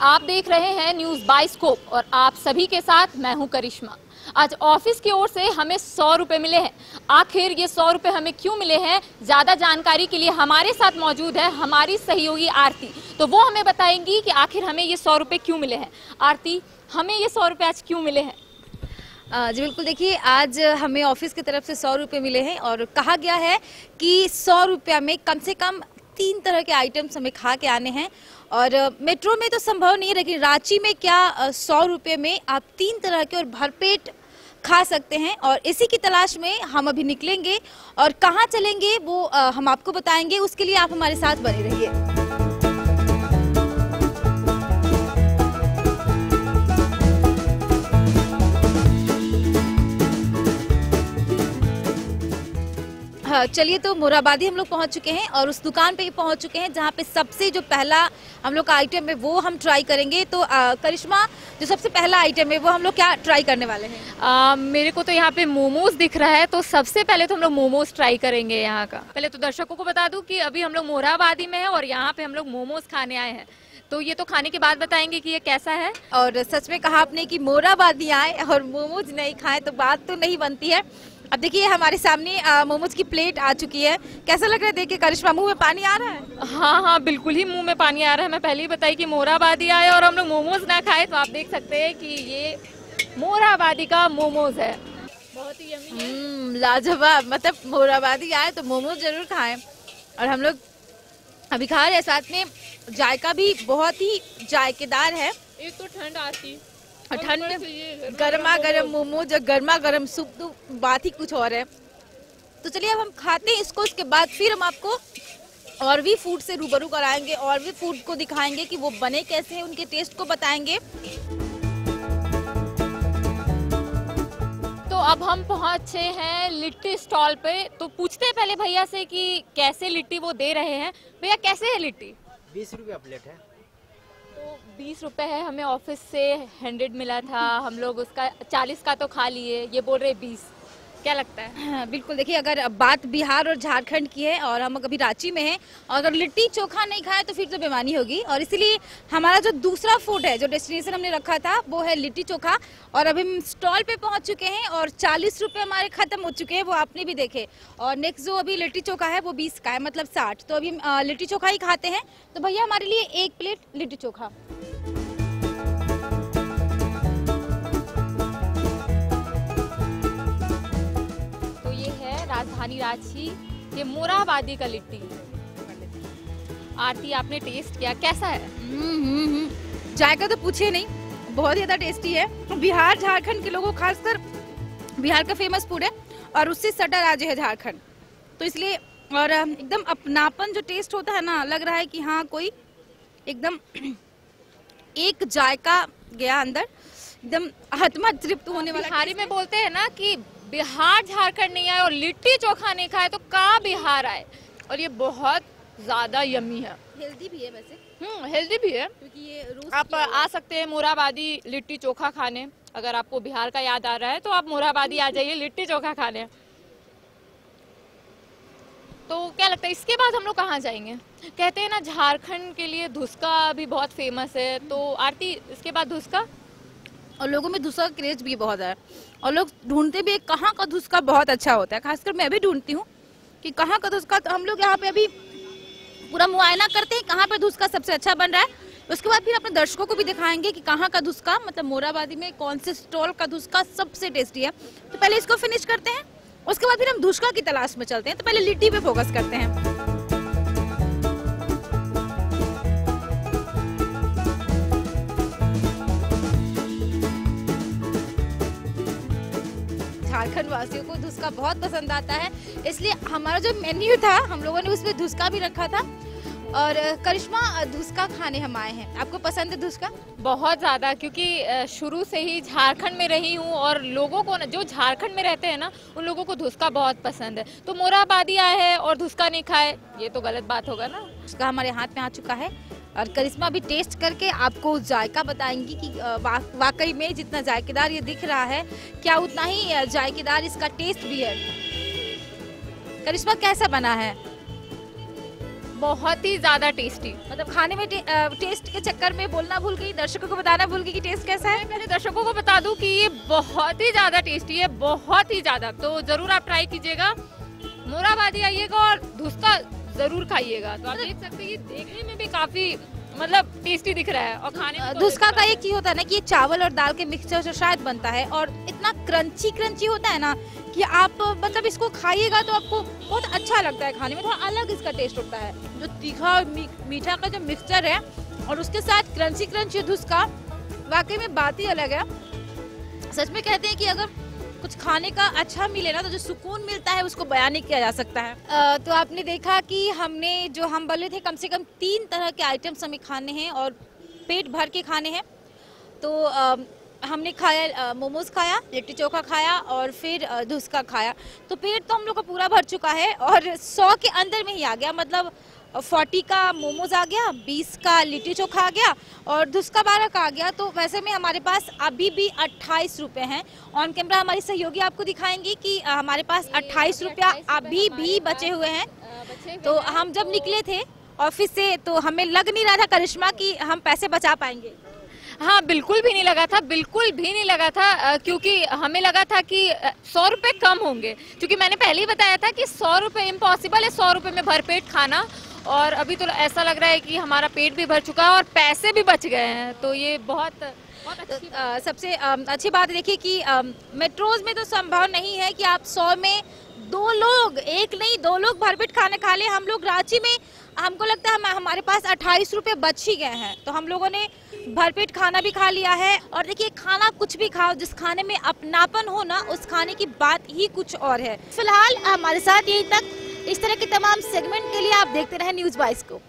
आप देख रहे हैं न्यूज़ बाइस्कोप और आप सभी के साथ मैं हूं करिश्मा। आज ऑफिस की ओर से हमें 100 रुपए मिले हैं। आखिर ये 100 रुपए हमें क्यों मिले हैं, ज्यादा जानकारी के लिए हमारे साथ मौजूद है हमारी सहयोगी आरती। तो वो हमें बताएंगी कि आखिर हमें ये 100 रुपए क्यों मिले हैं। आरती, हमें ये 100 रुपए आज क्यों मिले हैं? जी बिल्कुल, देखिए आज हमें ऑफिस की तरफ से 100 रुपये मिले हैं और कहा गया है कि 100 रुपया में कम से कम 3 तरह के आइटम्स हमें खा के आने हैं। और मेट्रो में तो संभव नहीं है, लेकिन रांची में क्या 100 रुपये में आप 3 तरह के और भरपेट खा सकते हैं। और इसी की तलाश में हम अभी निकलेंगे और कहाँ चलेंगे वो हम आपको बताएंगे। उसके लिए आप हमारे साथ बने रहिए। चलिए, तो मोराबादी हम लोग पहुंच चुके हैं और उस दुकान पे ही पहुंच चुके हैं जहां पे सबसे जो पहला हम लोग का आइटम है वो हम ट्राई करेंगे। तो करिश्मा, जो सबसे पहला आइटम है वो हम लोग क्या ट्राई करने वाले हैं? मेरे को तो यहाँ पे मोमोज दिख रहा है, तो सबसे पहले तो हम लोग मोमोज ट्राई करेंगे यहाँ का। पहले तो दर्शकों को बता दूं कि अभी हम लोग मोराबादी में है और यहाँ पे हम लोग मोमोज खाने आए हैं। तो ये तो खाने के बाद बताएंगे कि ये कैसा है। और सच में कहा आपने कि मोराबादी आए और मोमोज नहीं खाए तो बात तो नहीं बनती है। अब देखिए हमारे सामने मोमोज की प्लेट आ चुकी है। कैसा लग रहा है देख के करिश्मा? मुंह में पानी आ रहा है? हाँ, बिल्कुल ही मुंह में पानी आ रहा है। मैं पहले ही बताई कि मोराबादी आए और हम लोग मोमोज ना खाए, तो आप देख सकते हैं कि ये मोराबादी का मोमोज है। बहुत ही यम्मी है, लाजवाब। मतलब मोराबादी आए तो मोमोज जरूर खाएं। और हम लोग अभी खा रहे हैं, साथ में जायका भी बहुत ही जायकेदार है। एक तो ठंड आती और ठंड में गर्मा गर्म मोमोज और गर्मा गर्म सूप तो बात ही कुछ और है। तो चलिए अब हम खाते हैं इसको, उसके बाद फिर हम आपको और भी फूड से रूबरू कराएंगे और भी फूड को दिखाएंगे कि वो बने कैसे हैं, उनके टेस्ट को बताएंगे। तो अब हम पहुंचे हैं लिट्टी स्टॉल पे। तो पूछते हैं पहले भैया से कि कैसे लिट्टी वो दे रहे हैं। भैया, कैसे है लिट्टी? 20 रुपया प्लेट है। तो 20 रुपए है। हमें ऑफिस से 100 मिला था, हम लोग उसका 40 का तो खा लिए, ये बोल रहे 20। क्या लगता है? हाँ, बिल्कुल। देखिए, अगर बात बिहार और झारखंड की है और हम अभी रांची में हैं और अगर लिट्टी चोखा नहीं खाए तो फिर तो बेईमानी होगी। और इसीलिए हमारा जो दूसरा फूड है, जो डेस्टिनेशन हमने रखा था, वो है लिट्टी चोखा। और अभी हम स्टॉल पे पहुंच चुके हैं और 40 रुपये हमारे खत्म हो चुके हैं, वो आपने भी देखे। और नेक्स्ट जो अभी लिट्टी चोखा है वो 20 का है, मतलब 60। तो अभी हम लिट्टी चोखा ही खाते हैं। तो भैया, हमारे लिए 1 प्लेट लिट्टी चोखा। राजधानी रांची, ये मोराबादी का लिट्टी। आरती, आपने टेस्ट किया, कैसा है? जायका तो पूछे नहीं, बहुत ज्यादा टेस्टी है। बिहार झारखंड के लोगों को, खासकर बिहार का फेमस फूड है और उससे सटा राज्य है झारखंड, तो इसलिए। और एकदम अपनापन जो टेस्ट होता है ना, लग रहा है कि हाँ कोई एकदम एक जायका गया अंदर, एकदम आत्मा तृप्त होने वाला। बिहारी में बोलते हैं ना कि बिहार झारखंड नहीं आए और लिट्टी चोखा नहीं खाए तो कहाँ बिहार आए। और ये बहुत ज्यादा यम्मी है, हेल्दी भी है वैसे। हेल्दी भी है, क्योंकि ये आप आ सकते हैं मोराबादी लिट्टी चोखा खाने। अगर आपको बिहार का याद आ रहा है तो आप मोराबादी आ जाइए लिट्टी चोखा खाने। तो क्या लगता है इसके बाद हम लोग कहाँ जाएंगे? कहते हैं ना झारखंड के लिए धुसका भी बहुत फेमस है, तो आरती इसके बाद धुसका? और लोगों में धुसका का क्रेज भी बहुत है और लोग ढूंढते भी कहाँ का धुसका बहुत अच्छा होता है। खासकर मैं भी ढूंढती हूँ कि कहाँ का धुसका। तो हम लोग यहाँ पे अभी पूरा मुआयना करते हैं कहाँ पर धुसका सबसे अच्छा बन रहा है। उसके बाद फिर अपने दर्शकों को भी दिखाएंगे कि कहाँ का धुसका, मतलब मोराबादी में कौन से स्टॉल का धुसका सबसे टेस्टी है। तो पहले इसको फिनिश करते हैं, उसके बाद फिर हम धुसका की तलाश में चलते हैं। तो पहले लिट्टी पे फोकस करते हैं। झारखंड वासियों को धुसका बहुत पसंद आता है, इसलिए हमारा जो मेन्यू था हम लोगों ने उसमें धुसका भी रखा था। और करिश्मा, धुसका खाने हम आए हैं, आपको पसंद है धुसका? बहुत ज़्यादा, क्योंकि शुरू से ही झारखंड में रही हूँ और लोगों को ना, जो झारखंड में रहते हैं ना, उन लोगों को धुसका बहुत पसंद है। तो मोराबादी आए हैं और धुसका नहीं खाए, ये तो गलत बात होगा ना। धुसका हमारे हाथ में आ चुका है और करिश्मा भी टेस्ट करके आपको जायका बताएंगी कि वाकई में जितना जायकेदार ये दिख रहा है, क्या उतना ही जायकेदार इसका टेस्ट भी है। करिश्मा, कैसा बना है? बहुत ही ज्यादा टेस्टी। मतलब खाने में टेस्ट के चक्कर में बोलना भूल गई, दर्शकों को बताना भूल गई कि टेस्ट कैसा है। पहले दर्शकों को बता दूं कि ये बहुत ही ज्यादा टेस्टी है, बहुत ही ज्यादा। तो जरूर आप ट्राई कीजिएगा, मोराबादी आइएगा और धुसका जरूर खाइएगा। तो आप देख सकते हैं ये देखने में भी काफी मतलब टेस्टी दिख रहा है और खाने में धुसका का एक चीज होता है ना कि ये चावल और दाल के मिक्सचर से शायद बनता है और इतना क्रंची क्रंची होता है ना कि आप मतलब इसको खाइएगा तो आपको बहुत अच्छा लगता है खाने में। थोड़ा अलग इसका टेस्ट होता है, जो तीखा और मीठा का जो मिक्सचर है और उसके साथ क्रंची क्रंची धुसका, वाकई में बात ही अलग है। सच में कहते हैं कि अगर कुछ खाने का अच्छा मिले ना तो जो सुकून मिलता है उसको बयान नहीं किया जा सकता है। तो आपने देखा कि हम बोले थे कम से कम 3 तरह के आइटम्स हमें खाने हैं और पेट भर के खाने हैं। तो हमने खाया, मोमोज खाया, लिट्टी चोखा खाया और फिर धुसका खाया। तो पेट तो हम लोग का पूरा भर चुका है और 100 के अंदर में ही आ गया। मतलब 40 का मोमोज आ गया, 20 का लिट्टी चोखा आ गया और धुसका 12 का आ गया। तो वैसे में हमारे पास अभी भी 28 रुपये हैं। ऑन कैमरा हमारी सहयोगी आपको दिखाएंगी कि हमारे पास 28 रुपया अभी भी बचे हुए हैं। तो हम जब निकले थे ऑफिस से तो हमें लग नहीं रहा था करिश्मा कि हम पैसे बचा पाएंगे। हाँ, बिल्कुल भी नहीं लगा था, बिल्कुल भी नहीं लगा था, क्योंकि हमें लगा था कि 100 रुपये कम होंगे, क्योंकि मैंने पहले ही बताया था कि 100 रुपये इम्पॉसिबल है 100 रुपये में भरपेट खाना। और अभी तो ऐसा लग रहा है कि हमारा पेट भी भर चुका है और पैसे भी बच गए हैं। तो ये बहुत अच्छी सबसे अच्छी बात देखिए कि मेट्रोज में तो संभव नहीं है कि आप 100 में 2 लोग, एक नहीं 2 लोग भरपेट खाना खा ले। हम लोग रांची में हमको लगता है हमारे पास 28 रुपये बच ही गए हैं। तो हम लोगों ने भरपेट खाना भी खा लिया है। और देखिए खाना कुछ भी खाओ, जिस खाने में अपनापन हो ना उस खाने की बात ही कुछ और है। फिलहाल हमारे साथ यही तक। इस तरह के तमाम सेगमेंट के लिए आप देखते रहें न्यूज़ बाइस्कोप।